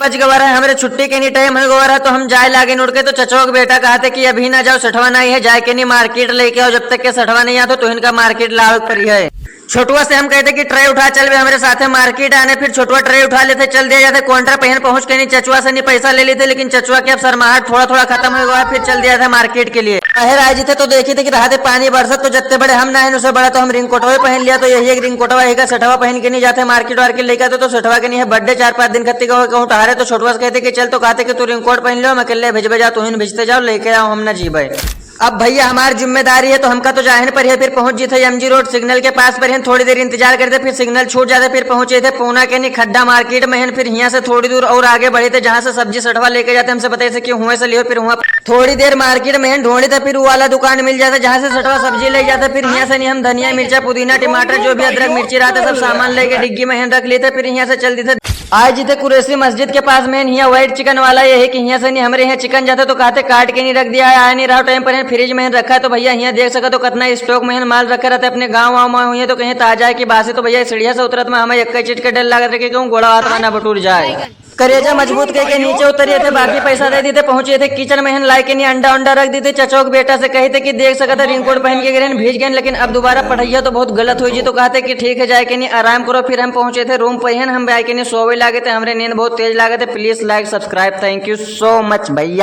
बज गवर है हमारे छुट्टी के नहीं टाइम है गवर है तो हम जाए लागे उड़ के तो चचोक बेटा कहते कि अभी ना जाओ सठवा नहीं है जाए के नहीं मार्केट लेके आओ जब तक के सठवा नहीं आता तो इनका मार्केट लाल पर है। छोटुआ से हम कहते कि ट्रे उठा चल हमारे साथ मार्केट आने फिर छोटुआ ट्रे उठा लेते चल दिया जाते काउंटर पहन पहुंच के नहीं चचुआ से नहीं पैसा ले लेते लेकिन चचुआ के अब शर्माहट थोड़ा थोड़ा खत्म हो गया फिर चल दिया था मार्केट के लिए। अहे राजी थे तो देखी थे कि राहते पानी बरसत तो जत्ते बड़े हम ना है उससे बड़ा तो हम रिंग कोटवा पहन लिया तो यही एक रिंग कोटवा एक सठवा पहन के नहीं जाते मार्केट वार्केट लेकर तो सठवा के नहीं है बर्थडे 4-5 दिन खत्ती कहूँ टहारे तो छोटवा से कहते कि चल तो कहते कि तू रिंग कोट पहन लो मैं अकेले भेजबे जा तू भेजते जाओ लेके आओ हम ना जी भाई। अब भैया हमारी जिम्मेदारी है तो हमका तो जाहिर पर है फिर पहुंच जी थे एमजी रोड सिग्नल के पास पर थोड़ी देर इंतजार करते फिर सिग्नल छूट जाते फिर पहुंचे थे पूना के नहीं खड्डा मार्केट में फिर यहाँ से थोड़ी दूर और आगे बढ़े थे जहाँ से सब्जी सठवा लेके जाते हमसे बताए थे कि हुए से लियो फिर हुआ थोड़ी देर मार्केट में ढूंढे थे फिर वो वाला दुकान मिल जाता जहाँ से सठवा सब्जी ले जाते फिर यहाँ से नहीं हम धनिया मिर्चा पुदीना टमाटर जो भी अदरक मिर्ची रहता सब सामान लेके डिग्गी में रख लेते फिर यहाँ से चल दी थे आज जी थे कुरैशी मस्जिद के पास में यहाँ व्हाइट चिकन वाला ये है कि यहाँ से नहीं हमारे यहाँ चिकन जाता तो कहते काट के नहीं रख दिया है आ नहीं रहा टाइम पर फ्रिज में रखा है तो भैया यहाँ देख सका तो कितना स्टॉक में माल रखा रहता है अपने गाँव वाँव में हुई तो कहीं ताजा है कि बासी तो भैया सीढ़िया से उतरत में हमें एक चीज का डर लगा था कि कहूँ गोड़ा हाथ ना बटूर जाए करेजा मजबूत करके नीचे उतरिए थे बाकी पैसा दे दी थे पहुंचे थे किचन में लाए के नहीं अंडा अंडा रख दी थे चचोक बेटा से कही थे कि देख सका था रिंगकोट पहन के गिरे भीज गए लेकिन अब दोबारा पढ़ाइया तो बहुत गलत हुई जी तो कहते कि ठीक है जाए के नहीं आराम करो फिर हम पहुंचे थे रूम पर हम आए के नहीं सोवे लागे थे हमारे नींद बहुत तेज लागे थे please like subscribe thank you so much भैया।